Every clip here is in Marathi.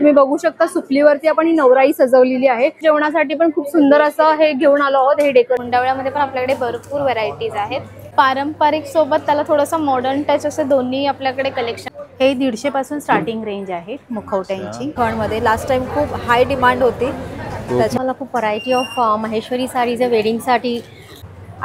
तुम्ही बघू शकता सुपलीवरती आपण ही नवराई सजवलेली आहे। जेवणासाठी पण खूप सुंदर असं हे घेऊन आलो आहोत। हे डेकोर मंडळामध्ये पण आपल्याकडे भरपूर व्हरायटीज आहेत। पारंपरिक सोबत त्याला थोडंसं मॉडर्न टच असे दोन्ही आपल्याकडे कलेक्शन। हे 150 पासून स्टार्टिंग रेंज आहे मुखवट्यांची। मध्ये लास्ट टाइम खूप हाय डिमांड होती, त्याच्याला खूप variety of Maheshwari sarees wedding साठी।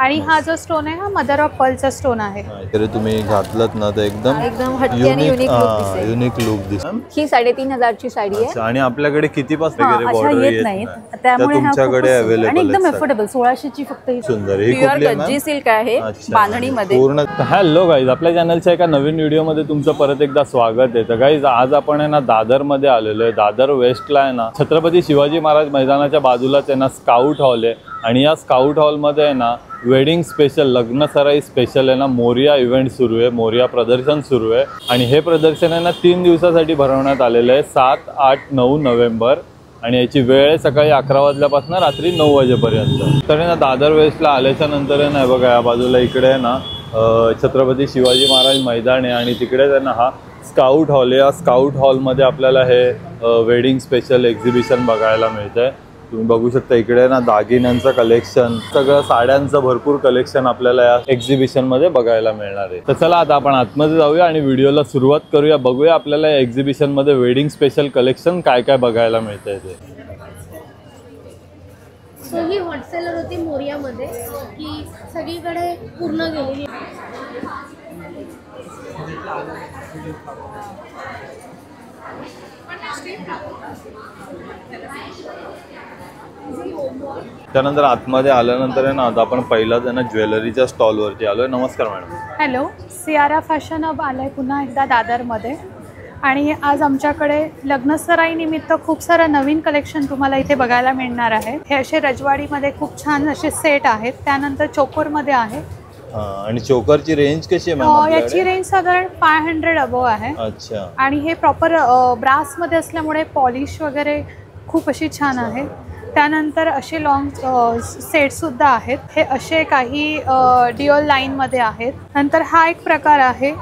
आणि हा जो स्टोन आहे हा मदर ऑफ पर्लचा स्टोन आहे। तरी तुम्ही घातलत ना तर एकदम हटके आणि युनिक लुक दिसेल। युनिक लुक दिसेल। ही 3,500 ची साडी आहे आणि आपल्याकडे किती पासून वगैरे अशा बॉर्डर येत नाहीत, त्यामुळे हा तुमच्याकडे अवेलेबल आणि एकदम अफोर्डेबल 1600 ची फक्त। सुंदर ही प्युअर गंजी सिल्क आहे बांधणी मध्ये पूर्ण। हॅलो गाईज, आपल्या चॅनलच्या एका नवीन व्हिडिओ मध्ये तुमचं परत एकदा स्वागत आहे। तर गाईज आज आपण आहे ना दादर मध्ये आलेलो आहे। दादर वेस्टला आहे ना छत्रपती शिवाजी महाराज मैदानाच्या बाजूलाच आहे ना स्काउट हॉल आहे। आणि या स्काउट हॉल मध्ये आहे ना वेडिंग स्पेशल लग्न सराई स्पेशल आहे ना मोरिया इव्हेंट सुरू आहे, मोरिया प्रदर्शन सुरू आहे। आणि हे प्रदर्शन आहे ना 3 दिवसासाठी भरवण्यात आलेलं आहे, 7, 8, 9 नोव्हेंबर। आणि याची वेळ आहे सकाळी 11 वाजल्यापासून रात्री 9 वाजेपर्यंत। तर ना दादर वेस्टला आल्याच्या नंतर आहे ना बघा या बाजूला इकडे आहे ना छत्रपती शिवाजी महाराज मैदान आहे आणि तिकडेच आहे ना हा स्काउट हॉल आहे। या स्काउट हॉलमध्ये आपल्याला हे वेडिंग स्पेशल एक्झिबिशन बघायला मिळतंय। तुम्ही बघू शकता इकडे ना दागिन्यांचं कलेक्शन, सगळं साड्यांचं भरपूर कलेक्शन आपल्याला या एक्झिबिशन मध्ये बघायला मिळणार आहे। तर चला आता आपण आतमध्ये जाऊया आणि व्हिडिओला सुरुवात करूया। बघूया आपल्याला या एक्झिबिशन मध्ये वेडिंग स्पेशल कलेक्शन काय काय बघायला मिळतंय ते। सो ही होलसेलर होती मोरियामध्ये की सगळीकडे पूर्ण गेलेली। त्यानंतर आतमध्ये आल्यानंतर आहे ना आता आपण पहिलाच आहे ना ज्वेलरीच्या स्टॉलवरती आलोय। नमस्कार madam. Hello, Siyara fashion hub आलाय पुन्हा एकदा दादरमध्ये। आणि आज आमच्याकडे लग्नसराई निमित्त खूप सारं नवीन कलेक्शन तुम्हाला इथे बघायला मिळणार आहे। हे असे रजवाडीमध्ये खूप छान असे सेट आहेत, त्यानंतर चोकोरमध्ये आहे। आणि चोकरची रेंज कशी आहे मॅम? याची रेंज साधारण 500 अबव आहे। अच्छा। आणि हे प्रॉपर ब्रासमध्ये असल्यामुळे पॉलिश वगैरे खूप अशी छान आहे। त्यानंतर असे लॉंग सेटसुद्धा आहेत। हे असे काही डिओल लाईनमध्ये आहेत। नंतर हा एक प्रकार आहे,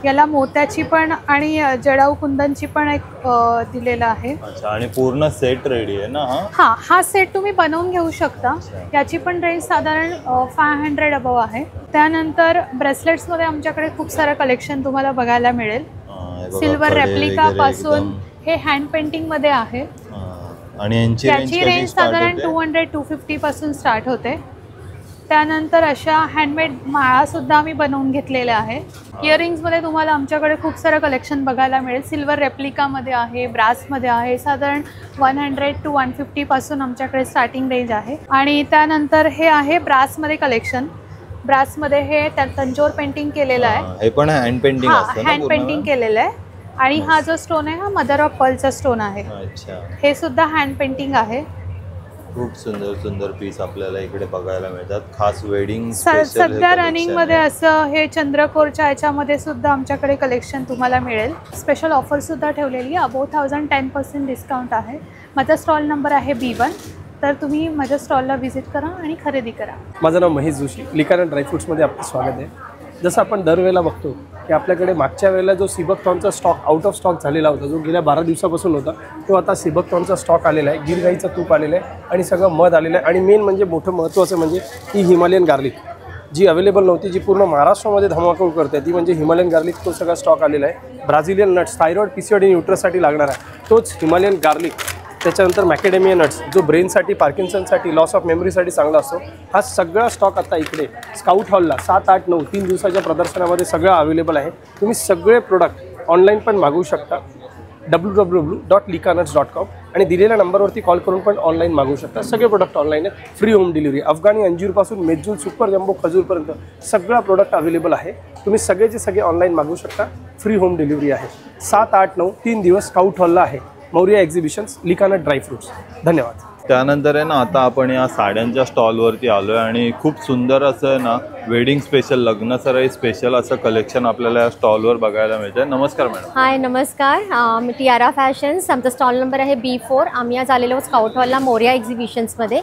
याला मोत्याची पण आणि जडाऊ कुंदनची पण एक दिलेला आहे। अच्छा, आणि पूर्ण सेट रेडी आहे ना? हा सेट तुम्ही बनवून घेऊ शकता। याची पण रेंज साधारण 500 अबव आहे। त्यानंतर ब्रेसलेट्समध्ये आमच्याकडे खूप सारं कलेक्शन तुम्हाला बघायला मिळेल। सिल्वर रेप्लिका पासून हे हँड पेंटिंगमध्ये आहे आणि याची रेंज साधारण 200-250 पासून स्टार्ट होते। त्यानंतर अशा हँडमेड माळा सुद्धा आम्ही बनवून घेतलेल्या आहे। इयरिंग्समध्ये तुम्हाला आमच्याकडे खूप सारं कलेक्शन बघायला मिळेल। सिल्वर रेप्लिकामध्ये आहे, ब्रासमध्ये आहे, साधारण 100-150 पासून आमच्याकडे स्टार्टिंग रेंज आहे। आणि त्यानंतर हे आहे ब्रासमध्ये कलेक्शन। ब्रासमध्ये हे तंजोर पेंटिंग केलेलं आहे। हे पण हँड पेंटिंग असतं ना? हँड पेंटिंग केलेलं आहे। आणि हा जो स्टोन आहे हा मदर ऑफ पर्लचा स्टोन आहे। अच्छा, हे सुद्धा हँड पेंटिंग आहे। खूप सुंदर सुंदर पीस आपल्याला इकडे बघायला मिळतात, खास वेडिंग सध्या रनिंग मध्ये असं हे चंद्रकोरच्या याच्यामध्ये सुद्धा आमच्याकडे कलेक्शन तुम्हाला मिळेल। स्पेशल ऑफर सुद्धा ठेवलेली आहे, अबोव 1010% डिस्काउंट आहे। माझा स्टॉल नंबर आहे B1, तर तुम्ही माझ्या स्टॉलला व्हिजिट करा आणि खरेदी करा। माझं नाव महेश जोशी, लिकाना ड्रायफ्रुट्समध्ये आपलं स्वागत आहे। जसं आपण दरवेळेला बघतो की आपल्याकडे मागच्या वेळेला जो सिबकथॉनचा स्टॉक आउट ऑफ स्टॉक झालेला होता, जो गेल्या 12 दिवसापासून होता, तो आता सिबकथॉनचा स्टॉक आलेला आहे। गिरगाईचं तूप आलेलं आहे आणि सगळं मध आलेलं आहे। आणि मेन म्हणजे मोठं महत्त्वाचं म्हणजे ही हिमालयन गार्लिक जी अवेलेबल नव्हती, जी पूर्ण महाराष्ट्रामध्ये धमाकूळ करते, ती म्हणजे हिमालयन गार्लिक। तो सगळा स्टॉक आलेला आहे। ब्राझिलियन नट्स, थायरॉइड, PCOD आणि न्यूट्रससाठी लागणार आहे तोच हिमालयन गार्लिक। त्याच्यानंतर मॅकेडेमिया नट्स जो ब्रेनसाठी, पार्किन्सनसाठी, लॉस ऑफ मेमरीसाठी चांगला असतो। हा सगळा स्टॉक आता इकडे स्काउट हॉलला 7, 8, 9 3 दिवसाच्या प्रदर्शनामध्ये सगळं अवेलेबल आहे। तुम्ही सगळे प्रोडक्ट ऑनलाईन पण मागवू शकता www.likanuts.com आणि दिलेल्या नंबरवरती कॉल करून पण ऑनलाईन मागवू शकता। सगळे प्रोडक्ट ऑनलाईन आहेत, फ्री होम डिलिव्हरी। अफगाणी अंजीरपासून मेजूल, सुपर जम्बो, खजूरपर्यंत सगळा प्रोडक्ट अवेलेबल आहे। तुम्ही सगळेचे सगळे ऑनलाईन मागवू शकता, फ्री होम डिलिव्हरी आहे। 7, 8, 9 3 दिवस स्काउट हॉलला आहे, मोरिया एक्झिबिशन्स, लिकाना ड्रायफ्रुट्स। धन्यवाद। त्यानंतर आहे ना आता आपण या साड्यांच्या स्टॉलवरती आलोय आणि खूप सुंदर असं ना वेडिंग स्पेशल, लग्न सराई स्पेशल असं कलेक्शन आपल्याला या स्टॉलवर बघायला मिळतंय। नमस्कार मॅडम। हाय, नमस्कार। मी टियारा फॅशन्स, आमचा स्टॉल नंबर आहे B4। आम्ही आज आलेलो स्काउट हॉलला मोरिया एक्झिबिशन्समध्ये।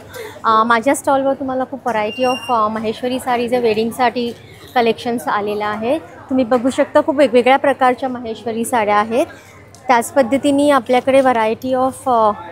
माझ्या स्टॉलवर तुम्हाला खूप व्हरायटी ऑफ महेश्वरी साडीज वेडिंगसाठी कलेक्शन्स आलेलं आहे। तुम्ही बघू शकता खूप वेगवेगळ्या प्रकारच्या महेश्वरी साड्या आहेत। त्याच पद्धतीने आपल्याकडे व्हरायटी ऑफ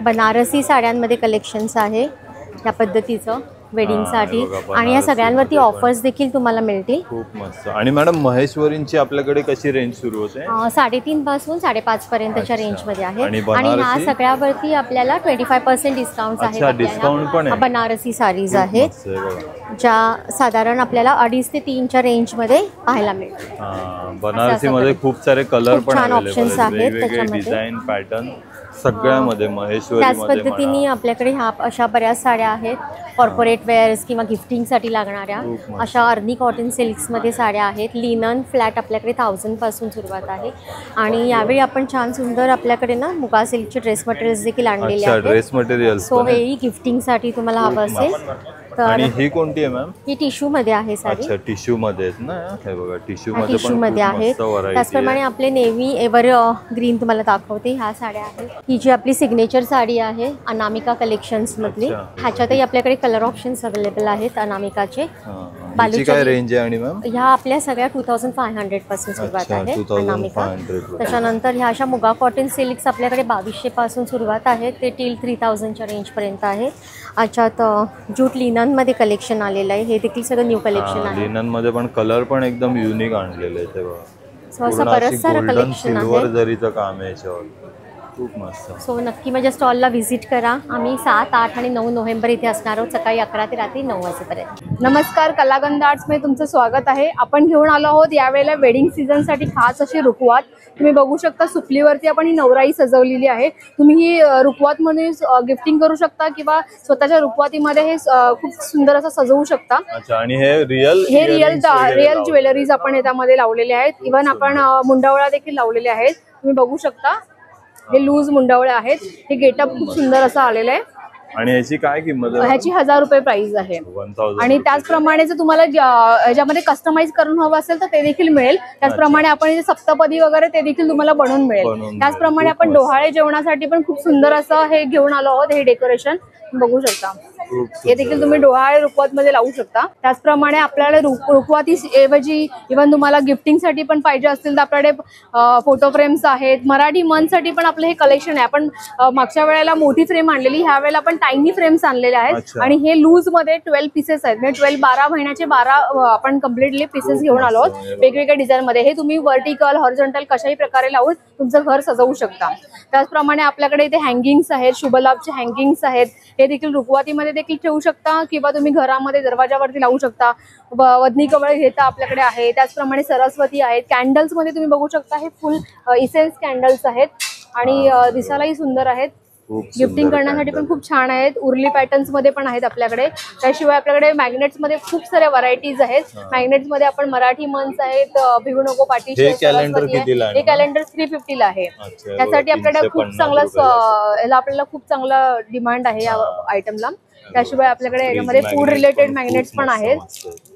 बनारसी साड्यांमध्ये कलेक्शन्स आहे या पद्धतीचं वेडिंगसाठी, बघा, आणि या बनारसी सगळ्यांवरती मध्ये पण. ऑफर्स देखील तुम्हाला मिळतील. खूप मस्त. आणि मॅडम महेश्वरींची आपल्याकडे कशी रेंज सुरू होते? 3.5 पासून 5.5 पर्यंतच्या अच्छा. रेंजमध्ये आहे. आणि आणि ह्या बनारसी? सगळ्यावरती आपल्याला 25% डिस्काउंट आहेत. अच्छा, डिस्काउंट पण आहे. बनारसी साडीज आहेत मस्त आहे बघा. ज्या साधारण आपल्याला 2.5 ते 3च्या रेंजमध्ये पाहायला मिळतील. बनारसी मध्ये खूप सारे कलर खूप पण छान अवेलेबल options आहेत, आहेत वेगवेगळे त्याच्यामध्ये. डिझाईन पॅटर्न सगळ्यामध्ये महेश्वरी त्याच मध्ये पद्धतीने आपल्याकडे ह्या अशा बऱ्याच साड्या आहेत कॉर्पोरेट वेअर्स किंवा गिफ्टिंगसाठी लागणाऱ्या. खूप मस्त. अशा अर्नी कॉटन सिल्क्समध्ये साड्या आहेत. लिनन फ्लॅट आपल्याकडे 1000 पासून सुरुवात आहे. आणि यावेळी आपण छान सुंदर आपल्याकडे ना मुगा सिल्कचे ड्रेस मटेरियल्स देखील आणलेले अच्छा, आहेत. Dress material. सो हेही गिफ्टिंगसाठी तुम्हाला हवं असेल तर आणि ही कोणती आहे मॅम? ही टिश्यू मध्ये आहे साडी. अच्छा, टिश्यू मध्ये आहेत ना, हे बघा टिश्यू मध्ये टिश्यू पण मध्ये खूप आहेत. मस्त व्हरायटी त्याचप्रमाणे आहे. आपले नेव्ही एव्हर ग्रीन तुम्हाला दाखवते. ह्या साड्या आहेत. ही जी आपली सिग्नेचर साडी आहे अनामिका कलेक्शन्स मधली. अच्छा. ह्याच्यातही आपल्याकडे कलर ऑप्शन्स अवेलेबल आहेत अनामिकाचे. हिची काय रेंज आहे? आणि मॅम ह्या आपल्या सगळ्या 2500 पासून सुरुवात अच्छा, आहे 2500 अनामिका. त्याच्यानंतर ह्या अशा मुगा कॉटन सिल्क्स आपल्याकडे 2200 पासून सुरुवात आहे ते टिल 3000च्या रेंज पर्यंत आहे. याच्यात जूट लिनन मध्ये कलेक्शन आलेलं आहे. हे देखील सगळं न्यू कलेक्शन आहे. लिनन मध्ये पण कलर पण एकदम युनिक आणलेले आहे ते बघा. सो असं बरंच सारं कलेक्शन सिल्वर आहे. जरीचं काम आहे याच्यावर. खूप मस्त. सो नक्की माझ्या स्टॉलला व्हिजिट करा. आम्ही 7, 8 आणि 9 नोव्हेंबर इथे असणार आहोत सकाळी 11 ते रात्री 9 वाजेपर्यंत. नमस्कार, कलागंध आर्ट्समध्ये तुमचं स्वागत आहे. आपण घेऊन आलो आहोत यावेळेला वेडिंग सीझनसाठी खास अशी रुखवात. तुम्ही बघू शकता सुपलीवरती आपण ही नवराई सजवलेली आहे. तुम्ही ही रुखवातमध्ये गिफ्टिंग करू शकता किंवा स्वतःच्या रुखवातीमध्ये हे खूप सुंदर असं सजवू शकता. अच्छा, आणि हे रिअल रिअल ज्वेलरीज आपण याच्यामध्ये लावलेले आहेत. इव्हन आपण मुंडावळा देखील लावलेले आहेत. तुम्ही बघू शकता हे लूज मुंडावळे आहेत. हे गेटअप खूप सुंदर असं आलेलं आहे. आणि याची काय किंमत आहे? ह्याची 1000 रुपये प्राइस आहे. 1000. आणि त्याचप्रमाणे जर तुम्हाला याच्यामध्ये कस्टमाइज करून हवं असेल तर ते देखील मिळेल. त्याचप्रमाणे आपण इथे सप्तपदी वगैरे ते देखील तुम्हाला बनवून मिळेल. त्याचप्रमाणे आपण डोहाळे जेवणासाठी पण खूप सुंदर असं हे घेऊन आलो आहोत. हे डेकोरेशन बघू शकता. हे देखील तुम्ही डोहाळे रुखवात मध्ये लावू शकता. त्याचप्रमाणे आपल्याला रुखवाती ऐवजी इव्हन तुम्हाला गिफ्टिंगसाठी पण पाहिजे असतील तर आपल्याकडे फोटो फ्रेम्स आहेत. मराठी मनसाठी पण आपलं हे कलेक्शन आहे. आपण मागच्या वेळेला मोठी फ्रेम आणलेली, ह्या वेळेला आपण टायनी फ्रेम्स आणलेले आहेत. आणि हे लूज मध्ये 12 पीसेस आहेत. म्हणजे 12 महिन्याचे 12 आपण कम्प्लिटली पीसेस घेऊन आलो आहोत वेगवेगळ्या डिझाईन मध्ये. हे तुम्ही व्हर्टिकल हॉरिझॉन्टल कशाही प्रकारे लावून तुमचं घर सजवू शकता. त्याचप्रमाणे आपल्याकडे इथे हँगिंग्स आहेत. शुभलाभचे हँगिंग्स आहेत. हे देखील रुखवातीमध्ये देखील ठेवू शकता किंवा तुम्ही घरामध्ये दरवाजावरती लावू शकता. वदनी कवळ घेता आपल्याकडे आहे. त्याचप्रमाणे सरस्वती आहेत. कॅन्डल्स मध्ये तुम्ही बघू शकता हे फुल इसेन्स कॅन्डल्स आहेत आणि दिसायलाही सुंदर आहेत. गिफ्टिंग करण्यासाठी पण खूप छान आहेत. उर्ली पॅटर्न्स मध्ये पण आहेत आपल्याकडे. त्याशिवाय आपल्याकडे मॅग्नेट्स मध्ये खूप साऱ्या व्हरायटीज आहेत. मॅग्नेट्स मध्ये आपण मराठी मंच आहेत, भिवू नको पाठीशी. हे कॅलेंडर कितीला आहे? हे कॅलेंडर 350 ला आहे. त्यासाठी आपल्याकडे खूप चांगला आपल्याला खूप चांगला डिमांड आहे या आयटमला. त्याशिवाय आपल्याकडे याच्यामध्ये फूड रिलेटेड मॅग्नेट्स पण आहेत.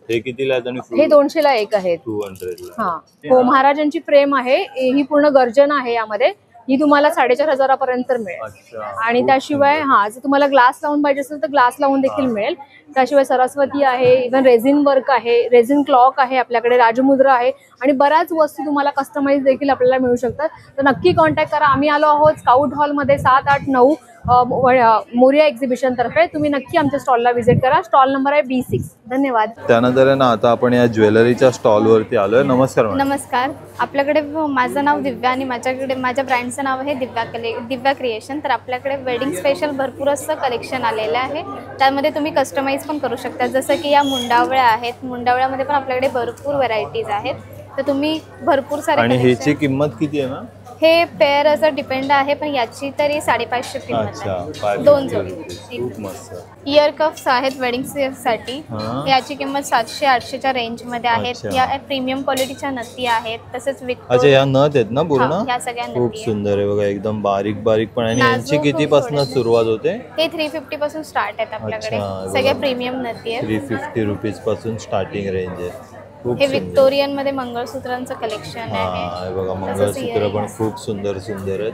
हे कितीला आहेत? आणि हे 200 ला एक आहेत. 200 ला. हा, हो, महाराजांची फ्रेम आहे. ही पूर्ण गर्जन आहे यामध्ये. ही तुम्हाला 4500 पर्यंत मिळेल. आणि त्याशिवाय जर तुम्हाला ग्लास लावून पाहिजे असेल तर ग्लास लावून देखील मिळेल. त्याशिवाय सरस्वती आहे. इव्हन रेझिन वर्क आहे. रेझिन क्लॉक आहे आपल्याकडे. राजमुद्रा आहे. आणि बऱ्याच वस्तू तुम्हाला कस्टमाइज देखील आपल्याला मिळू शकतात. तर नक्की कॉन्टॅक्ट करा. आम्ही आलो आहोत स्काउट हॉलमध्ये 7, 8, 9 मोरिया एक्झिबिशन तर्फे. तुम्ही नक्की आमच्या स्टॉलला व्हिजिट करा. स्टॉल नंबर आहे B6. धन्यवाद. त्यानंतर आहे ना आता आपण या ज्वेलरीच्या स्टॉल वरती आलोय. नमस्कार मॅडम. नमस्कार. आपल्याकडे माझं नाव दिव्या आणि माझ्या ब्रँडचं नाव आहे दिव्या क्रिएशन. तर आपल्याकडे वेडिंग स्पेशल भरपूर असं कलेक्शन आलेलं आहे. त्यामध्ये तुम्ही कस्टमाइज पण करू शकता. जसं की या मुंडावळ्या आहेत. मुंडावळ्यामध्ये पण आपल्याकडे भरपूर व्हरायटीज आहेत. तर तुम्ही भरपूर सारे. आणि ह्याची किंमत किती आहे मॅम? हे पेअर असं डिपेंड आहे पण याची तरी 550 किंमत आहे. 2 जोडी. खूप मस्त. इयर कप्स आहेत वेडिंग साठी. याची किंमत 700-800च्या रेंज मध्ये आहेत. या प्रीमियम क्वालिटीच्या नथी आहेत. तसंच अच्छा, या नथ आहेत ना पूर्ण? या सगळ्या नथी खूप सुंदर आहे बघा. एकदम बारीक बारीक पण. आणि यांची किती पासून सुरुवात होते? हे 350 पासून स्टार्ट आहेत आपल्याकडे. सगळ्या प्रीमियम नथी आहेत. 350 रुपीज पासून स्टार्टिंग रेंज आहे. हे विक्टोरियन मध्ये मंगळसूत्रांचं कलेक्शन आहे. बघा मंगळसूत्र पण खूप सुंदर सुंदर आहेत.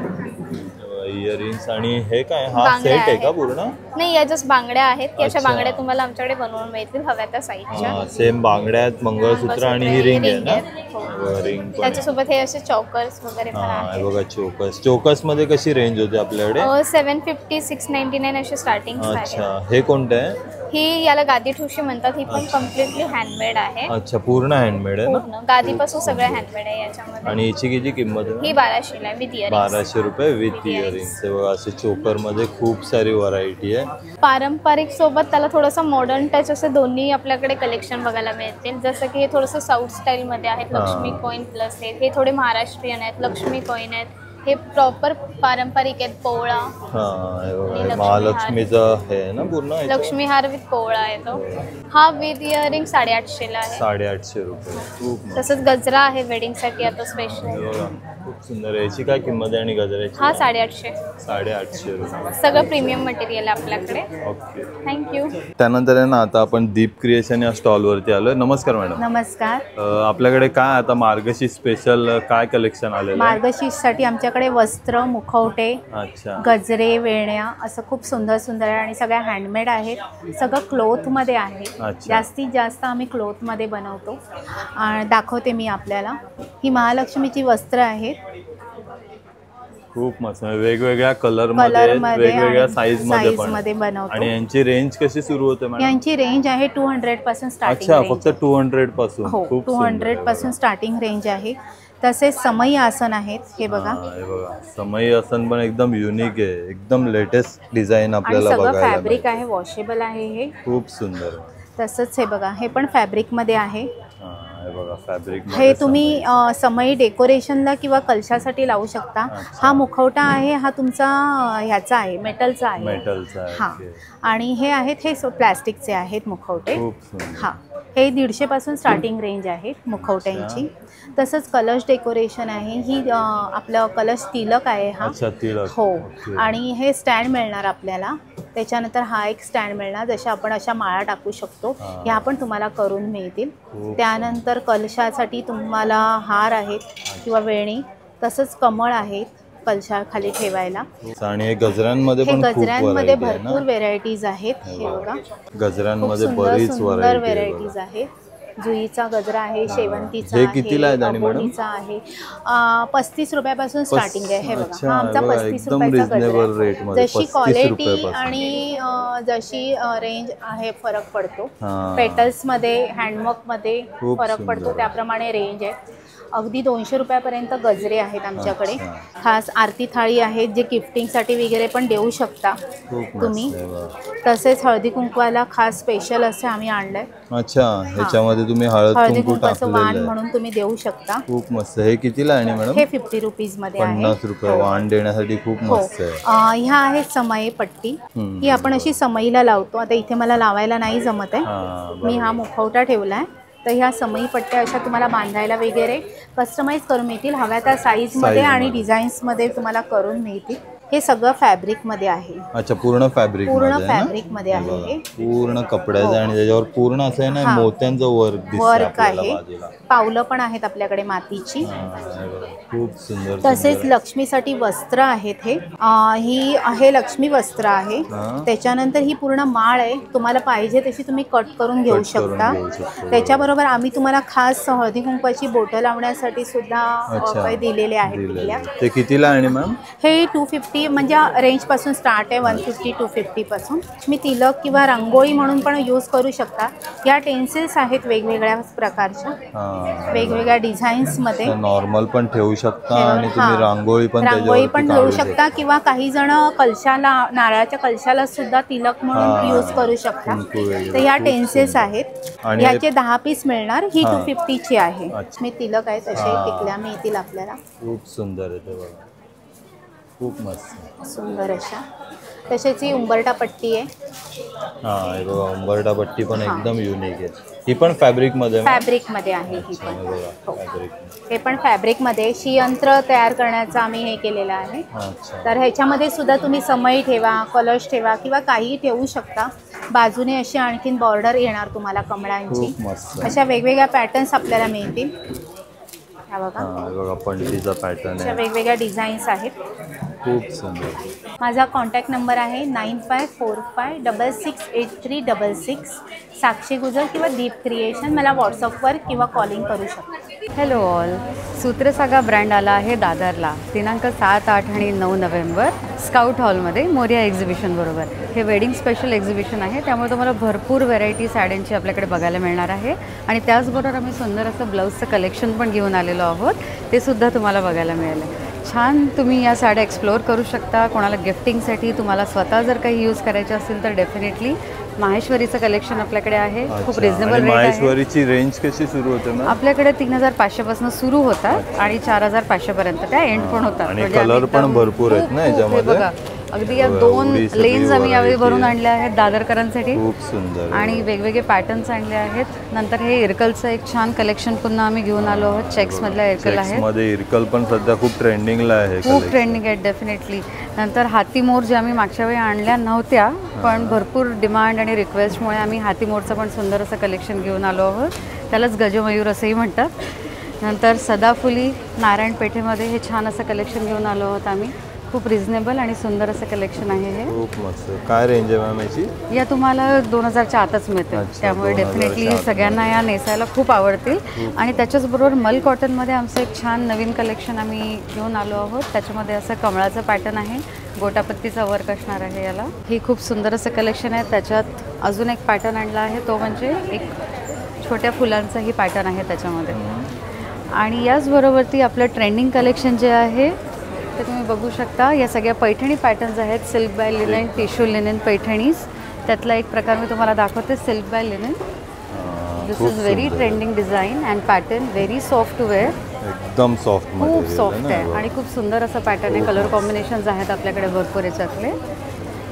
इयरिंग्स आणि हे काय हा बांगड्या सेट आहे का आहेत. पूर्ण? नाही या जस्ट बांगड्या आहेत की अशा अच्छा. बांगड्या तुम्हाला आमच्याकडे बनवून मिळतील हव्या त्या साईजच्या. सेम बांगड्या आहेत, मंगळसूत्र आणि ही रिंग आहे ना. आहेत. हो. रिंग पण त्याच्यासोबत हे असे चौकर्स वगैरे पण हा हे आहेत. बघा चोकस मध्ये कशी रेंज होते आपल्याकडे? 750 699 असे स्टार्टिंग आहेत. अच्छा हे कोणतं आहे? ही याला गादी ठुशी म्हणतात. ही पण कम्प्लिटली हँडमेड आहे. अच्छा पूर्ण हँडमेड आहे ना. पूर्ण गादीपासून सगळं हँडमेड आहे याच्यामध्ये. आणि हिची किती किंमत आहे? ही 1200 ला विथ इयरिंग्स. 1200 रुपये विथ इयरिंग्स. हे बघा असे चोकर मध्ये खूप सारी व्हरायटी आहे. पारंपरिक सोबत त्याला थोडंसं मॉडर्न टच असे दोन्ही आपल्याकडे कलेक्शन बघायला मिळतील. जसं की हे थोडंसं साऊथ स्टाईल मध्ये आहेत. लक्ष्मी कॉइन प्लस आहेत. हे थोडे महाराष्ट्रीयन आहेत. लक्ष्मी कॉइन आहेत. हे प्रॉपर पारंपरिक आहेत. पोवळा हा हे बघा महालक्ष्मीचं हे आहे ना पूर्ण ह्याच्यावर? लक्ष्मी हार विथ पोवळा आहे तो. हा विथ इयरिंग 850 ला आहे. 850 रुपये. खूप मस्त. तसंच गजरा आहे वेडिंग साठी आता स्पेशल. हे बघा खूप सुंदर आहे. याची काय किंमत आहे आणि गजऱ्याची? हा 850. 850 रुपये. सगळं प्रीमियम मटेरियल आहे आपल्याकडे. ओके. थँक्यू. त्यानंतर आहे ना आता आपण दीप क्रिएशन या स्टॉलवरती आलोय. नमस्कार मॅडम. नमस्कार. आपल्याकडे काय आता मार्गशीर्ष स्पेशल काय कलेक्शन आलेलं आहे? मार्गशीर्षसाठी आमच्याकडे वस्त्र, मुखवटे, अच्छा गजरे, वेण्या असं खूप सुंदर सुंदर आहे आणि सगळ्या हँडमेड आहेत. सगळं क्लोथमध्ये आहे. अच्छा. जास्तीत जास्त आम्ही क्लोथमध्ये बनवतो. दाखवते मी आपल्याला. ही महालक्ष्मीची वस्त्र आहेत. खूप मस्त वेगवेगळ्या कलर मध्ये वेगवेगळ्या साईज मध्ये बनवतो. आणि यांची रेंज कशी सुरू होते मॅडम? यांची रेंज आहे 200 पासून स्टार्टिंग. अच्छा फक्त 200 पासून? हो 200 पासून स्टार्टिंग रेंज आहे. तसेच समई आसन आहेत. हे बघा. हे बघा समई आसन पण एकदम युनिक आहे. एकदम लेटेस्ट डिझाईन आणि आपल्याला सगळं बघायला फॅब्रिक आहे. वॉशेबल आहे हे. खूप सुंदर. तसंच हे बघा हे पण फॅब्रिक मध्ये आहे. हे बघा फॅब्रिक हे तुम्ही समई डेकोरेशनला किंवा कलशासाठी लावू शकता. हा मुखवटा आहे. हा तुमचा ह्याचा आहे मेटलचा आहे. मेटलचा हा आणि हे आहेत हे प्लॅस्टिकचे आहेत मुखवटे. खूप सुंदर. हा हे 150 पासून स्टार्टिंग रेंज आहे मुखवट्यांची. तसंच कलश डेकोरेशन आहे. ही आपलं कलश तिलक आहे हा. अच्छा तिलक. हो आणि हे स्टँड मिळणार आपल्याला. त्याच्यानंतर हा एक स्टँड मिळणार. जशा आपण अशा माळा टाकू शकतो ह्या पण तुम्हाला करून मिळतील. त्यानंतर कलशासाठी तुम्हाला हार आहेत किंवा वेणी. तसंच कमळ आहेत कलशाखाली ठेवायला. आणि गजऱ्यांमध्ये पण गजऱ्यांमध्ये भरपूर व्हेरायटीज आहेत. हे बघा गजऱ्यांमध्ये बरीच व्हेरायटीज आहेत. जुईचा गजरा आहे. शेवंतीचा आहे. कितीला आहे दाणी मॅडम? आहे 35 रुपयापासून स्टार्टिंग आहे. हे बघा हा आमचा 35 एकदम रुपयाचा रिजनेबल गजरा. रेट मध्ये जशी क्वालिटी आणि जशी रेंज आहे फरक पडतो. पेटल्स मध्ये हँडवर्क मध्ये फरक पडतो त्याप्रमाणे रेंज आहे. अगदी 200 रुपयापर्यंत गजरे आहेत आमच्याकडे. खास आरती थाळी आहेत जे गिफ्टिंगसाठी वगैरे पण देऊ शकता तुम्ही. तसेच हळदी कुंकवाला खास स्पेशल असे आम्ही आणलंय. अच्छा ह्याच्यामध्ये तुम्ही हळदी कुंकवाचं वाण म्हणून तुम्ही देऊ शकता. खूप मस्त. हे कितीला आहे मॅडम? हे 50 रुपीज मध्ये आहे. 50 रुपये वाण देण्यासाठी खूप मस्त आहे. ह्या आहेत समई पट्टी. ही आपण अशी समईला लावतो. आता इथे मला लावायला नाही जमत आहे. मी हा मुखवटा ठेवलाय. तर ह्या समई पट्ट्या अशा तुम्हाला बांधायला वगैरे कस्टमाइज करून मिळतील. हव्या त्या साईजमध्ये आणि डिझाईन्समध्ये तुम्हाला करून मिळतील. हे सगळं फॅब्रिक मध्ये आहे. अच्छा पूर्ण फॅब्रिक मध्ये आहे. पूर्ण कपड्याचं आणि त्याच्यावर पूर्ण असं आहे ना मोत्यांचं वर्क आहे. पावलं पण आहेत आपल्याकडे मातीची. खूप सुंदर. तसेच लक्ष्मीसाठी वस्त्र आहेत. ही आहे लक्ष्मी वस्त्र आहे. त्याच्यानंतर ही पूर्ण माळ आहे. तुम्हाला पाहिजे तशी तुम्ही कट करून घेऊ शकता. त्याच्याबरोबर आम्ही तुम्हाला खास हळदी कुंकवाची बोटं लावण्यासाठी सुद्धा दिलेले आहेत. ते कितीला आहे मॅम? हे 250 म्हणजे रेंज पासून स्टार्ट आहे. 150 250 पासून. मी तिलक किंवा रांगोळी म्हणून पण यूज करू शकता. या टेन्सिल्स आहेत वेगवेगळ्या प्रकारच्या वेगवेगळ्या डिझाईन्स मध्ये. नॉर्मल पण ठेवू शकता आणि तुम्ही रांगोळी पण ठेवू शकता किंवा काही जण कलशाला नारळाच्या कलशाला सुद्धा तिलक म्हणून यूज करू शकता. तर या टेन्सिल्स आहेत. याचे 10 पीस मिळणार. ही 250 ची आहे. मी तिलक आहेत असे टिकल्या मिळतील आपल्याला. खूप सुंदर आहे ते बघा. खूप मस्त सुंदर अशा. तसेच ही उंबरटा पट्टी आहे. हे बघा उंबरटा पट्टी पण एकदम युनिक आहे. ही पण फॅब्रिक मध्ये आहे. ही पण हे पण फॅब्रिक मध्ये शियंत्र तयार करण्याचं आम्ही हे केलेलं आहे. तर ह्याच्यामध्ये सुद्धा तुम्ही समई ठेवा, कलश ठेवा किंवा काही ठेवू शकता. बाजूने अशी आणखीन बॉर्डर येणार तुम्हाला कमळांची. अशा वेगवेगळ्या पॅटर्न्स आपल्याला मिळतील. बघा पंटीचा पॅटर्न आहे. वेगवेगळ्या डिझाईन्स आहेत. खूप सुंदर. माझा कॉन्टॅक्ट नंबर आहे 9545668366. साक्षी गुजर किंवा दीप क्रिएशन. मला व्हॉट्सअपवर किंवा कॉलिंग करू शकता. Hello all. सूत्रसागा ब्रँड आला आहे दादरला दिनांक 7, 8 आणि 9 नोव्हेंबर स्काउट हॉलमध्ये मोरिया एक्झिबिशन बरोबर. हे वेडिंग स्पेशल एक्झिबिशन आहे, त्यामुळे तुम्हाला भरपूर व्हेरायटी साड्यांची आपल्याकडे बघायला मिळणार आहे. आणि त्याचबरोबर आम्ही सुंदर असं ब्लाऊजचं कलेक्शन पण घेऊन आलेलो आहोत, ते सुद्धा तुम्हाला बघायला मिळेल. छान तुम्ही या साड्या एक्सप्लोअर करू शकता. कोणाला गिफ्टिंगसाठी, तुम्हाला स्वतः जर काही यूज करायचे असतील तर डेफिनेटली माहेश्वरीचं कलेक्शन आपल्याकडे आहे. खूप रिझनेबल रेट आहे. माहेश्वरीची रेंज कशी सुरू होते मॅम? आपल्याकडे 3500 पासून सुरू होतात आणि 4500 पर्यंत त्या एंड पण होतात. आणि कलर पण भरपूर आहेत ना याच्यामध्ये. बघा अगदी या 2 लेन्स आम्ही यावेळी भरून आणल्या आहेत दादरकरांसाठी. खूप सुंदर. आणि वेगवेगळे पॅटर्न्स आणले आहेत. नंतर हे इरकलचं एक छान कलेक्शन पुन्हा आम्ही घेऊन आलो आहोत. चेक्स मधल्या इरकल आहेत. मध्ये इरकल पण सध्या खूप ट्रेंडिंगला आहे. खूप ट्रेंडिंग आहे डेफिनेटली. नंतर हातीमोर जे आम्ही मागच्या वेळी आणल्या नव्हत्या, पण भरपूर डिमांड आणि रिक्वेस्टमुळे आम्ही हातीमोरचं पण सुंदर असं कलेक्शन घेऊन आलो आहोत. त्यालाच गजमयूर असंही म्हणतात. नंतर सदाफुली नारायणपेठेमध्ये हे छान असं कलेक्शन घेऊन आलो आहोत आम्ही. खूप रिझनेबल आणि सुंदर असं कलेक्शन आहे हे. खूप मस्त. काय रेंज आहे मॅम याची? या तुम्हाला 2000च्या आतच मिळते. त्यामुळे डेफिनेटली सगळ्यांना या नेसायला खूप आवडतील. आणि त्याच्याचबरोबर मल कॉटनमध्ये आमचं एक छान नवीन कलेक्शन आम्ही घेऊन आलो आहोत. त्याच्यामध्ये असं कमळाचं पॅटर्न आहे, गोटापत्तीचा वर्क असणार आहे याला. ही खूप सुंदर असं कलेक्शन आहे. त्याच्यात अजून एक पॅटर्न आणला आहे, तो म्हणजे एक छोट्या फुलांचाही पॅटर्न आहे त्याच्यामध्ये. आणि याचबरोबरती आपलं ट्रेंडिंग कलेक्शन जे आहे ते तुम्ही बघू शकता. या सगळ्या पैठणी पॅटर्न्स आहेत. Silk by linen, tissue linen Paithanis. त्यातला एक प्रकार मी तुम्हाला दाखवते, silk by linen. This is very trending design and pattern, very soft to wear. एकदम सॉफ्ट, खूप सॉफ्ट आहे आणि खूप सुंदर असं पॅटर्न आहे. कलर कॉम्बिनेशन्स आहेत आपल्याकडे भरपूर याच्यातले.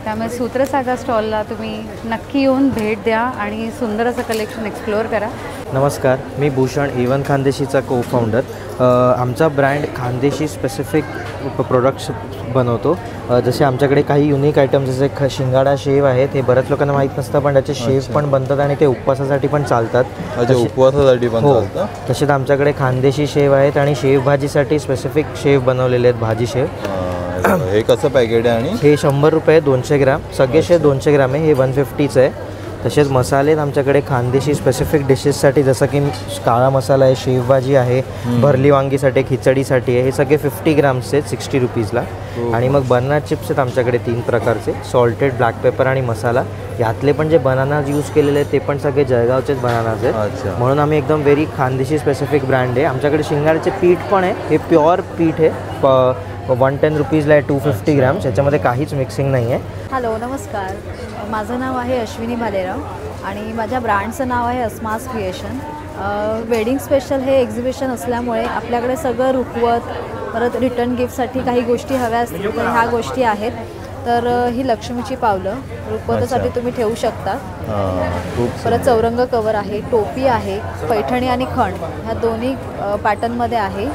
त्यामुळे सूत्रसागा स्टॉलला तुम्ही नक्की येऊन भेट द्या आणि सुंदर असं कलेक्शन एक्सप्लोअर करा. नमस्कार, मी भूषण इवन खानदेशीचा को फाउंडर. आमचा ब्रँड खानदेशी स्पेसिफिक प्रोडक्ट्स बनवतो. जसे आमच्याकडे काही युनिक आयटम जसे शिंगाडा शेव आहेत, हे बऱ्याच लोकांना माहीत नसतं, पण त्याचे शेव पण बनतात आणि ते उपवासासाठी पण चालतात. उपवासासाठी पण चालतात. तसेच आमच्याकडे खानदेशी शेव आहेत आणि शेवभाजीसाठी स्पेसिफिक शेव बनवलेले आहेत, भाजी शेव. हे कसं पॅकेट आहे? आणि हे 100 रुपये 200 ग्राम. सगळे शेव 200 ग्राम आहे. हे 150चं आहे. तसेच मसाले आमच्याकडे खानदेशी स्पेसिफिक डिशेससाठी, जसं की काळा मसाला आहे, शेवभाजी आहे, भरली वांगीसाठी, खिचडीसाठी आहे. हे सगळे 50 ग्राम्सचे 60 रुपीजला. आणि मग बनाना चिप्स आहेत आमच्याकडे 3 प्रकारचे, सॉल्टेड, ब्लॅक पेपर आणि मसाला. यातले पण जे बनानाज यूज केलेले आहेत ते पण सगळे जळगावचेच बनानाज आहेत. म्हणून आम्ही एकदम व्हेरी खानदेशी स्पेसिफिक ब्रँड आहे. आमच्याकडे शिंगाड्याचे पीठ पण आहे. हे प्युअर पीठ आहे. 110 रुपीजला आहे, 250 ग्राम्स. याच्यामध्ये काहीच मिक्सिंग नाही आहे. हॅलो, नमस्कार. माझं नाव आहे अश्विनी भालेराव आणि माझ्या ब्रँडचं नाव आहे अस्मास क्रिएशन. वेडिंग स्पेशल हे एक्झिबिशन असल्यामुळे आपल्याकडे सगळं रुखवत, परत रिटर्न गिफ्टसाठी काही गोष्टी हव्या असतील तर ह्या गोष्टी आहेत. तर ही लक्ष्मीची पावलं रुखवतासाठी तुम्ही ठेवू शकता. परत चौरंग कवर आहे, टोपी आहे, पैठणी आणि खण ह्या दोन्ही पॅटर्नमध्ये आहे.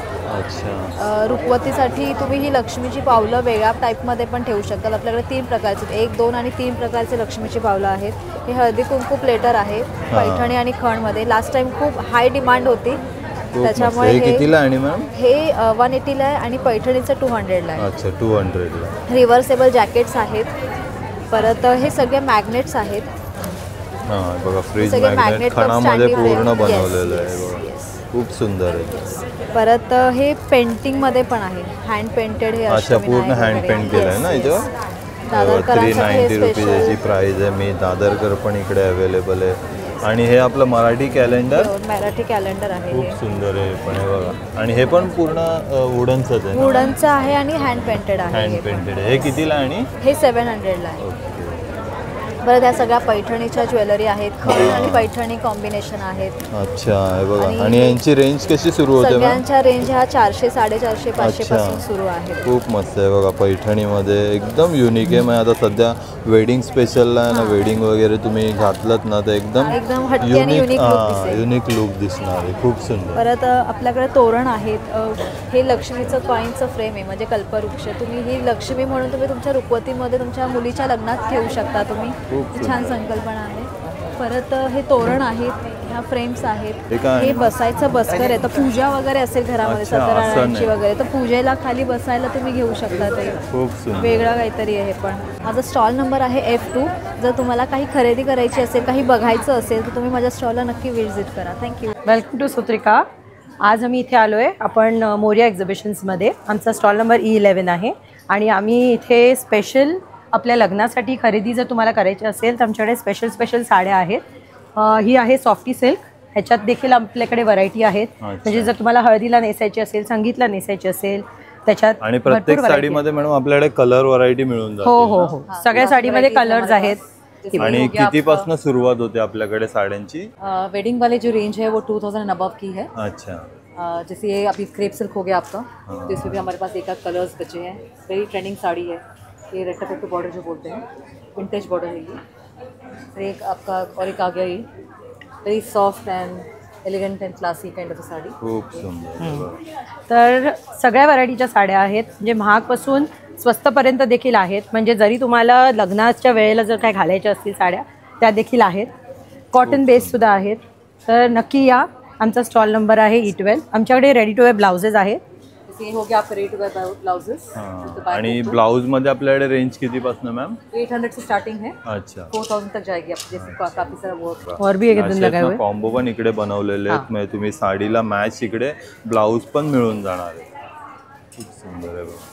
रुखवतीसाठी तुम्ही ही लक्ष्मीची पावलं वेगळ्या टाईपमध्ये पण ठेवू शकता. आपल्याकडे 3 प्रकारचे, 1, 2 आणि 3 प्रकारचे लक्ष्मीची पावलं आहेत. हे हळदी कुंकू प्लेटर आहे पैठणी आणि खणमध्ये. लास्ट टाइम खूप हाय डिमांड होती, त्याच्यामुळे कितीला आणि मॅम? हे 180ला आहे आणि पैठणीचं 200ला आहे. अच्छा, 200ला. रिव्हर्सेबल जॅकेट्स आहेत. परत हे सगळे मॅग्नेट्स आहेत. बघा, फ्रीज मॅग्नेट खणामध्ये पूर्ण बनवलेलं आहे. बघा, खूप सुंदर आहे. परत हे पेंटिंगमध्ये पण आहे, हँड पेंटेड. हे अच्छा, पूर्ण हँड पेंट केलं आहे ना याच्यावर. 390 रुपीज याची प्राईज आहे. मी दादरकर पण इकडे अवेलेबल आहे. आणि हे आपलं मराठी कॅलेंडर आहे. खूप सुंदर आहे पण हे बघा. आणि हे पण पूर्ण वुडनचंच आहे. वुडनचं आहे आणि हँड पेंटेड आहे. Hand painted. हे कितीला? आणि हे 700ला आहे. बरं, त्या सगळ्या पैठणीच्या ज्वेलरी आहेत. खण आणि पैठणी कॉम्बिनेशन आहेत. अच्छा, हे बघा. आणि यांची रेंज कशी सुरू होते? सगळ्यांच्या रेंज ह्या 400, 450, 500 पासून सुरू आहे. खूप मस्त आहे बघा. पैठणीमध्ये एकदम युनिक आहे. मग आता सध्या वेडिंग स्पेशलला आहे ना, वेडिंग वगैरे तुम्ही घातलत ना तर एकदम युनिक लुक दिसणार आहे. खूप सुंदर. परत आपल्याकडे तोरण आहेत. हे लक्ष्मीचं कॉईनचं फ्रेम आहे, म्हणजे कल्पवृक्ष. तुम्ही ही लक्ष्मी म्हणून तुम्ही तुमच्या रुखवतीमध्ये तुमच्या मुलीच्या लग्नात ठेवू शकता तुम्ही. छान संकल्पना आहे. परत हे तोरण आहेत. ह्या फ्रेम्स आहेत. हे काय? हे बसायचं बसकर आहे. तर पूजा वगैरे असेल घरामध्ये, अच्छा, असं सत्यनारायणची नाही. वगैरे, तर पूजेला खाली बसायला तुम्ही घेऊ शकता. ते खूप सुंदर. वेगळं काहीतरी आहे. पण माझा स्टॉल नंबर आहे F2. जर तुम्हाला काही खरेदी करायची असेल, काही बघायचं असेल, तर तुम्ही माझ्या स्टॉलला नक्की व्हिजिट करा. थँक्यू. Welcome to Sutrika. आज आम्ही इथे आलो आहे आपण मोरिया एक्झिबिशन्समध्ये. आमचा स्टॉल नंबर E11 आहे आणि आम्ही इथे स्पेशल आपल्या लग्नासाठी खरेदी जर तुम्हाला करायची असेल तर आमच्याकडे स्पेशल साड्या आहेत. ही आहे सॉफ्टी सिल्क. ह्याच्यात देखील आपल्याकडे व्हरायटी आहेत. म्हणजे जर तुम्हाला हळदीला नेसायची असेल, संगीतला नेसायची असेल, त्याच्यात आणि प्रत्येक साडीमध्ये मॅडम आपल्याकडे कलर व्हरायटी मिळून जाते. हो. सगळ्या साडीमध्ये कलर्स आहेत. आणि कितीपासून सुरुवात होते आपल्याकडे साड्यांची? वेडिंग वाले जो रेंज है वो 2000 एंड अबव की है. अच्छा. जैसे ये अभी क्रेप सिल्क हो गया आपका, तो इसमें भी हमारे पास एक आध कलर्स बचे हैं. वेरी ट्रेंडिंग साड़ी है ये, रेड टपेटो बॉर्डर जो बोलते हैं, विंटेज बॉर्डर है ये. फिर एक आपका और एक आ गया ये very soft end elegant end classy kind of a sari. खूप सुंदर. तर सगळ्या व्हरायटीच्या साड्या आहेत. म्हणजे महागपासून स्वस्तपर्यंत देखील आहेत. म्हणजे जरी तुम्हाला लग्नाच्या वेळेला जर काय घालायच्या असतील साड्या, त्या देखील आहेत. कॉटन बेससुद्धा आहेत. तर नक्की या. आमचा स्टॉल नंबर आहे E12. आमच्याकडे रेडी टू वेअर ब्लाउजेस आहेत. ये हो गया आपका रेडी टू वेयर ब्लाउजेस. आणि ब्लाउज मध्ये आपल्याकडे रेंज कितीपासून मॅम? 800 से स्टार्टिंग है. अच्छा. 4000 तक जाएगी आपकी. जैसे काफी सारा वर्क और भी एकदम लगाए हुए कॉम्बो पण इकडे बनवलेले आहेत. म्हणजे तुम्ही साडीला मॅच इकडे ब्लाउज पण मिळून जाणार आहे. खूप सुंदर आहे बघा.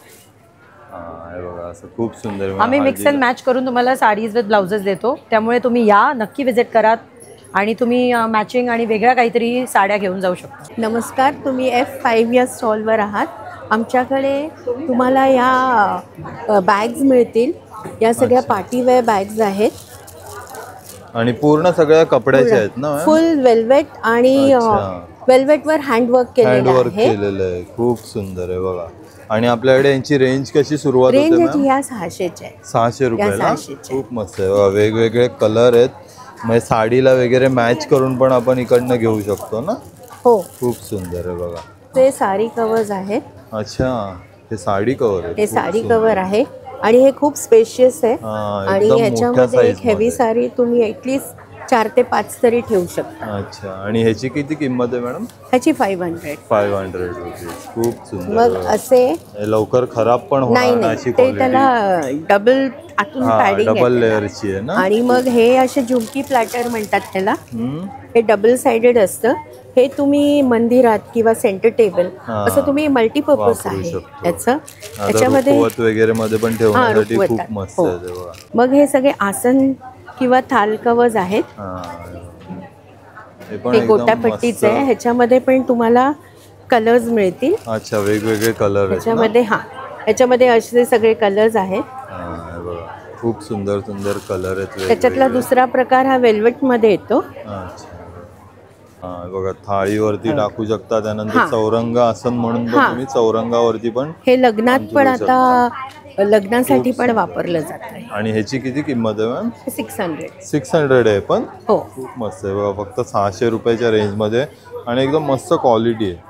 हे बघा असं खूप सुंदर. आम्ही मिक्स अँड मॅच करून तुम्हाला साडीज विथ ब्लाउजेस देतो. त्यामुळे तुम्ही या, नक्की विजिट करा आणि तुम्ही मॅचिंग आणि वेगळ्या काहीतरी साड्या घेऊन जाऊ शकता. नमस्कार, तुम्ही F5 या स्टॉलवर आहात. आमच्याकडे तुम्हाला या बॅग्स मिळतील. या सगळ्या पार्टीवेअर बॅग्स आहेत आणि पूर्ण सगळ्या कपड्याच्या आहेत ना? फुल वेल्वेट आणि वेल्वेटवर हँडवर्क केलेलं आहे. खूप सुंदर आहे बघा. आणि आपल्याकडे यांची रेंज कशी सुरुवात होते? रेंज या 600ची आहे. 600 रुपयाला. खूप मस्त आहे. वेगवेगळे कलर आहेत. म्हणजे साडीला वगैरे मॅच करून पण आपण इकडनं घेऊ शकतो ना? हो. खूप सुंदर आहे बघा. ते साडी कव्हर्स आहेत. अच्छा, हे साडी कव्हर आहे. हे साडी कव्हर आहे आणि हे खूप स्पेशियस आहे. आणि ह्याच्यामध्ये एक हेवी साडी तुम्ही ॲटलिस्ट 4 ते 5 तरी ठेवू शकता. अच्छा. आणि ह्याची किती किंमत आहे मॅडम? ह्याची 500 रुपीज. खूप सुंदर. मग असे लवकर खराब पण होणार नाही अशी ते त्याला डबल आतून पॅडिंग डबल लेअरची आहे ना. आणि मग हे असे झुमकी प्लॅटर म्हणतात त्याला. हे डबल साइडेड असतं. हे तुम्ही मंदिरात किंवा सेंटर टेबल असं तुम्ही मल्टीपर्पज आहे याचं. त्याच्यामध्ये वगैरे मध्ये पण ठेवण्यासाठी खूप मस्त आहे. मग हे सगळे आसन किंवा थाल कवर्स आहेत. हे गोटापट्टीचं आहे. ह्याच्यामध्ये पण तुम्हाला कलर्स मिळतील. अच्छा, वेगवेगळे कलर ह्याच्यामध्ये. ह्याच्यामध्ये असे सगळे कलर्स आहेत. खूप सुंदर सुंदर कलर आहेत. त्याच्यातला दुसरा प्रकार हा वेल्वेट मध्ये येतो. बघा, थाळीवरती टाकू शकता. त्यानंतर चौरंग आसन म्हणून तुम्ही चौरंगावरती पण. हे लग्नात पण आता लग्नासाठी पण वापरलं जातं. आणि ह्याची किती किंमत आहे मॅम? 600 आहे पण. हो. खूप मस्त आहे बघा. फक्त 600 रुपयाच्या रेंजमध्ये आणि एकदम मस्त क्वालिटी आहे.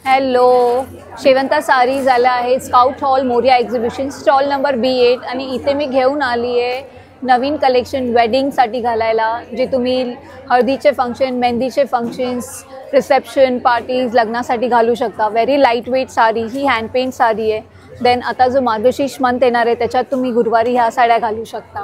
हॅलो, शेवंता सारीज आला आहे scout hall Morya exhibition stall number B8. आणि इथे मी घेऊन आली आहे नवीन कलेक्शन वेडिंगसाठी घालायला. जे तुम्ही हळदीचे फंक्शन, मेहंदीचे फंक्शन्स, रिसेप्शन, पार्टीज, लग्नासाठी घालू शकता. Very light weight sari. ही हँड पेंट साडी आहे. देन आता जो मार्गशीर्ष मंथ येणार आहे त्याच्यात तुम्ही गुरुवारी ह्या साड्या घालू शकता.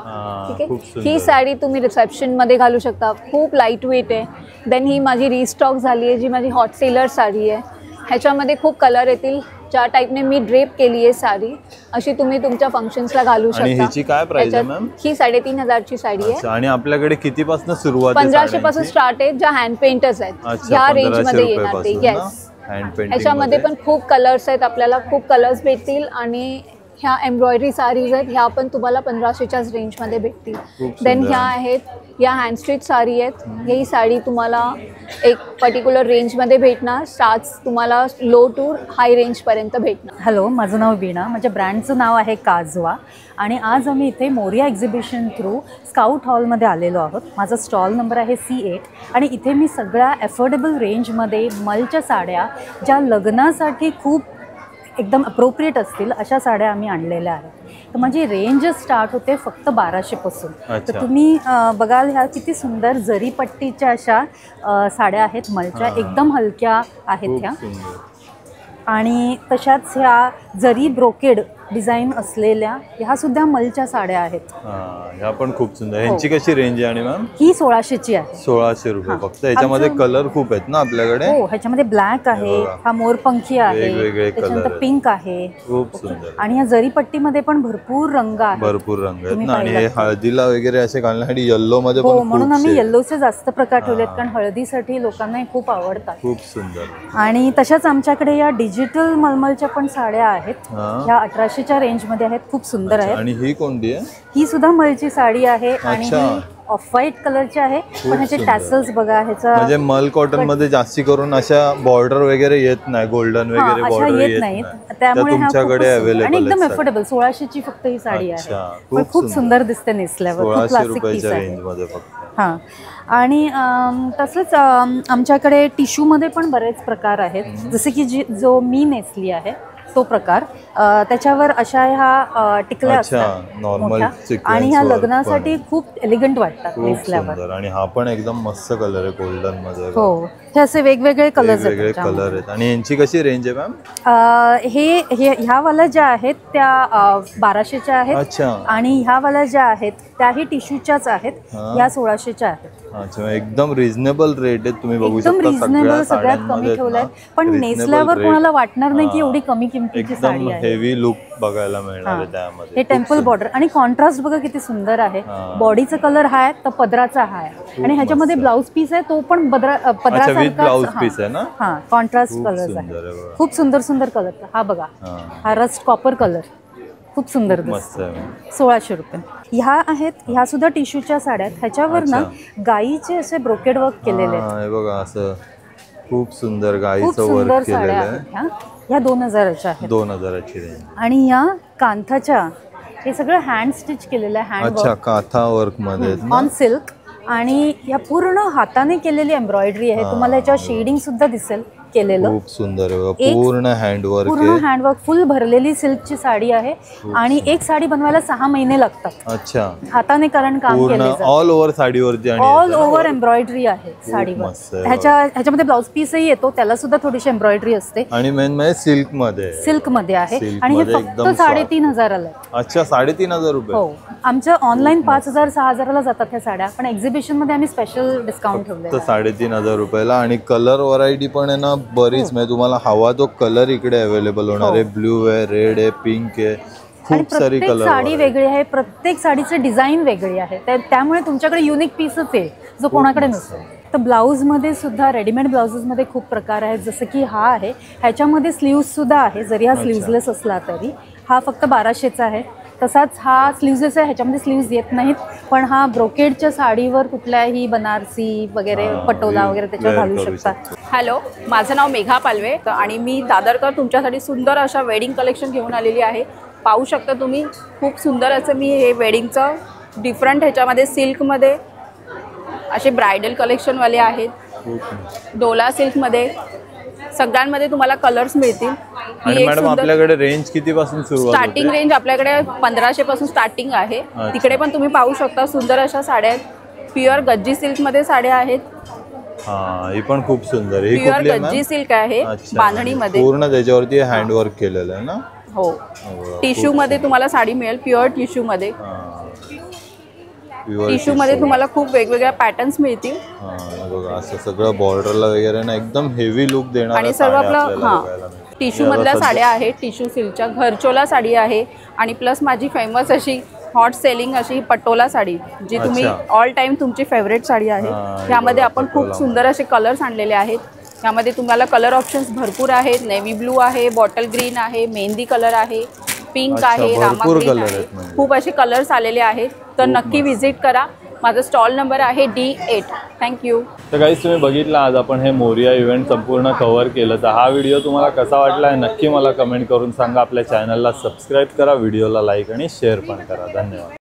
ठीक आहे. ही साडी तुम्ही रिसेप्शनमध्ये घालू शकता. खूप लाईट वेट आहे. देन ही माझी रिस्टॉक झाली आहे, जी माझी हॉट सेलर साडी आहे. ह्याच्यामध्ये खूप कलर येतील. ज्या टाईपने मी ड्रेप केली आहे साडी, अशी तुम्ही तुमच्या फंक्शन्सला घालू शकता. आणि ह्याची काय प्राइस आहे मॅम? ही 3500ची साडी आहे. आणि आपल्याकडे कितीपासून सुरुवात आहे? 1500 पासून स्टार्ट आहे. ज्या हँड पेंटर्स आहेत ह्या रेंजमध्ये येणार ते. येस. ह्याच्यामध्ये पण खूप कलर्स आहेत. आपल्याला खूप कलर्स भेटतील. आणि ह्या एम्ब्रॉयडरी साडीज आहेत, ह्या पण तुम्हाला 1500च्याच रेंजमध्ये भेटतील. देन ह्या आहेत, या हँड स्टिच साडी आहेत. ही साडी तुम्हाला एक पर्टिक्युलर रेंजमध्ये भेटणार. स्टार्ट्स तुम्हाला लो टू हाय रेंजपर्यंत भेटणार. हॅलो, माझं नाव वीणा. माझ्या ब्रँडचं नाव आहे काजवा. आणि आज आम्ही इथे मोरिया एक्झिबिशन थ्रू स्काउट हॉलमध्ये आलेलो आहोत. माझा स्टॉल नंबर आहे C8. आणि इथे मी सगळ्या अफोर्डेबल रेंजमध्ये मलच्या साड्या, ज्या लग्नासाठी खूप एकदम अप्रोप्रिएट असतील अशा साड्या आम्ही आणलेल्या आहेत. तर माझी रेंज स्टार्ट होते फक्त 1200 पासून. तर तुम्ही बघाल ह्या किती सुंदर जरी पट्टीच्या अशा साड्या आहेत मलच्या, एकदम हलक्या आहेत ह्या. आणि तशाच ह्या जरी ब्रोकेड डिझाईन असलेल्या ह्या सुद्धा मलच्या साड्या आहेत. ह्या पण खूप सुंदर. ह्यांची कशी रेंज आहे आणि मॅम? ही 1600ची आहे. 1600 रुपये फक्त. ह्याच्यामध्ये कलर खूप आहेत ना आपल्याकडे? हो, ह्याच्यामध्ये ब्लॅक आहे, हा मोरपंखी आहे, त्याच्यानंतर पिंक आहे, खूप सुंदर. आणि ह्या जरी पट्टीमध्ये पण भरपूर रंग आहेत. भरपूर रंग आहेत ना. आणि हे हळदीला वगैरे असे घालण्यासाठी येल्लो मध्ये पण. हो, म्हणून आम्ही येल्लोचे जास्त प्रकार ठेवलेत, कारण हळदीसाठी लोकांना हे खूप आवडतात. खूप सुंदर. आणि तशाच आमच्याकडे या डिजिटल मलमलच्या पण साड्या आहेत. ह्या 1800च्या रेंज मध्ये आहेत, खूप सुंदर आहेत. आणि ही कोणती आहे? ही सुद्धा मलची साडी आहे आणि ही ऑफ व्हाईट कलरची आहे, पण ह्याचे टॅसल्स बघा. ह्याचा म्हणजे मल कॉटन मध्ये जास्ती करून अशा बॉर्डर वगैरे येत नाही, गोल्डन वगैरे बॉर्डर येत नाहीत, त्यामुळे तुमच्याकडे अवेलेबल आणि एकदम अफोर्डेबल. 1600ची फक्त ही साडी आहे, खूप सुंदर दिसते नेसल्यावर. 1600 रुपयाच्या रेंज मध्ये फक्त. हां, आणि तसंच आमच्याकडे टिश्यूमध्ये पण बरेच प्रकार आहेत, जसे की जो मी नेसली आहे तो प्रकार. त्याच्यावर अशा ह्या टिकल्या असतात नॉर्मल, आणि ह्या लग्नासाठी खूप एलिगंट वाटतात नेसल्यावर. आणि हा पण एकदम मस्त कलर आहे गोल्डन मध्ये. हो, हे असे वेगवेगळे कलर्स वेगवेगळे कलर आहेत. आणि यांची कशी रेंज आहे मॅम? ह्या वाल्या ज्या आहेत त्या 1200च्या आहेत, आणि ह्या वाल्या ज्या आहेत त्याही टिश्यूच्याच आहेत, ह्या 1600च्या आहेत. अच्छा, एकदम रिझनेबल रेट आहेत. तुम्ही बघू शकता सगळ्यात कमी ठेवलाय, पण नेसल्यावर कोणाला वाटणार नाही की एवढी कमी किमतीची साडी आहे. हेवी लुक बघायला मिळणार आहे त्यामध्ये. हे टेम्पल बॉर्डर आणि कॉन्ट्रास्ट बघा किती सुंदर आहे. बॉडीचा कलर हा आहे तर पदराचा हा आहे, आणि ह्याच्यामध्ये ब्लाउज पीस आहे तो पण पदरासारखा ब्लाउज पीस आहे ना. हा, कॉन्ट्रास्ट कलर आहे. खूप सुंदर सुंदर कलर. हा बघा, हा रस्ट कॉपर कलर, खूप सुंदर दिसतो. 1600 रुपये. ह्या आहेत, ह्या सुद्धा टिश्यूच्या साड्या आहेत. ह्याच्यावर ना गाईचे असे ब्रोकेड वर्क केलेले आहेत. बघा, असं खूप सुंदर गाईचं वर्क केलेलं आहे. ह्या 2000च्या आहेत. 2000ची रेंज. आणि या कांथाच्या हे सगळं हँड स्टिच केलेलं आहे. हँड अच्छा, काथा वर्क मध्ये ऑन सिल्क, आणि या पूर्ण हाताने केलेली एम्ब्रॉयडरी आहे. तुम्हाला याच्यावर शेडिंग सुद्धा दिसेल केलेलं. खूप सुंदर आहे. पूर्ण हँडवर्क, पूर्ण हँडवर्क, फुल भरलेली सिल्कची साडी आहे. आणि एक साडी बनवायला 6 महिने लागतात. अच्छा, हाताने कारण काम केलं जातं. ऑल ओव्हर साडीवरती ऑल ओव्हर एम्ब्रॉयडरी आहे साडीवर. ह्याच्यामध्ये ब्लाउज पीसही येतो, त्याला सुद्धा थोडीशी एम्ब्रॉयडरी असते. आणि मेन म्हणजे सिल्क मध्ये आहे. आणि हे फक्त 3500ला. अच्छा, 3500 रुपये. हो, आमच्या ऑनलाईन 5000-6000ला जातात ह्या साड्या, पण एक्झिबिशन मध्ये आम्ही स्पेशल डिस्काउंट ठेवले. 3500 रुपयाला. आणि कलर व्हरायटी पण आहे ना बरीच. म्हणजे तुम्हाला हवा तो कलर इकडे अवेलेबल होणार आहे. ब्ल्यू आहे, रेड आहे, पिंक आहे, खूप सारी कलर. साडी वेगळी आहे, प्रत्येक साडीचं डिझाईन वेगळी आहे, त्यामुळे तुमच्याकडे युनिक पीसच आहे जो कोणाकडे नसतो. तर ब्लाऊजमध्ये सुद्धा रेडीमेड ब्लाउजेसमध्ये खूप प्रकार आहेत, जसं की हा आहे, ह्याच्यामध्ये स्लीव्स सुद्धा आहे. जरी हा स्लीव्हलेस असला तरी हा फक्त 1200चा आहे. तसाच हा स्लीव्हलेस आहे, ह्याच्यामध्ये स्लीव्ज येत नाहीत, पण हा ब्रोकेडच्या साडीवर कुठल्याही बनारसी वगैरे पटोला वगैरे त्याच्यावर घालू शकता. हॅलो, माझं नाव मेघा पालवे आणि मी दादरकर तुमच्यासाठी सुंदर अशा वेडिंग कलेक्शन घेऊन आलेली आहे. पाहू शकता तुम्ही, खूप सुंदर असं मी हे वेडिंगचं डिफरंट ह्याच्यामध्ये सिल्कमध्ये असे ब्रायडल कलेक्शनवाले आहेत. डोला सिल्कमध्ये सगळ्यांमध्ये तुम्हाला कलर्स मिळतील. आणि मॅडम आपल्याकडे रेंज किती पासून सुरुवात होते? स्टार्टिंग रेंज आपल्याकडे 1500 पासून स्टार्टिंग आहे. तिकडे पण तुम्ही पाहू शकता सुंदर अशा साड्या आहेत. प्युअर गज्जी सिल्क मध्ये साड्या आहेत. हा, ही पण खूप सुंदर. ही प्युअर गज्जी सिल्क आहे, बांधणीमध्ये पूर्ण त्याच्यावरती हँडवर्क केलेलं आहे ना. हो, टिश्यू मध्ये तुम्हाला साडी मिळेल. प्युअर टिश्यू मध्ये. टिश्यू मध्ये तुम्हाला खूप वेगवेगळ्या पॅटर्न्स मिळतील. बघा, असं सगळं बॉर्डरला वगैरे ना एकदम हेवी लुक देणार. आणि सर्व आपलं टिश्यू मधल्या साड्या आहेत. टिश्यू सिल्कच्या घरचोला साडी आहे. आणि प्लस माझी फेमस अशी हॉट सेलिंग अशी पटोला साडी, जी तुम्ही ऑल टाइम तुमची फेवरेट साडी आहे. यामध्ये आपण खूप सुंदर असे कलर्स आणलेले आहेत. यामध्ये तुम्हाला कलर ऑप्शन्स भरपूर आहेत. नेव्ही ब्लू आहे, बॉटल ग्रीन आहे, मेहंदी कलर आहे, पिंक आहे, रामा ग्रीन आहे. खूप असे कलर्स आलेले आहेत. तर नक्की व्हिजिट करा. माझा स्टॉल नंबर आहे D8. थँक्यू. तर गाईज, तुम्ही बघितलं आज आपण हे मोरिया इव्हेंट संपूर्ण कव्हर केलं. तर हा व्हिडिओ तुम्हाला कसा वाटला आहे नक्की मला कमेंट करून सांगा. आपल्या चॅनलला सबस्क्राईब करा, व्हिडिओला लाईक आणि शेअर पण करा. धन्यवाद.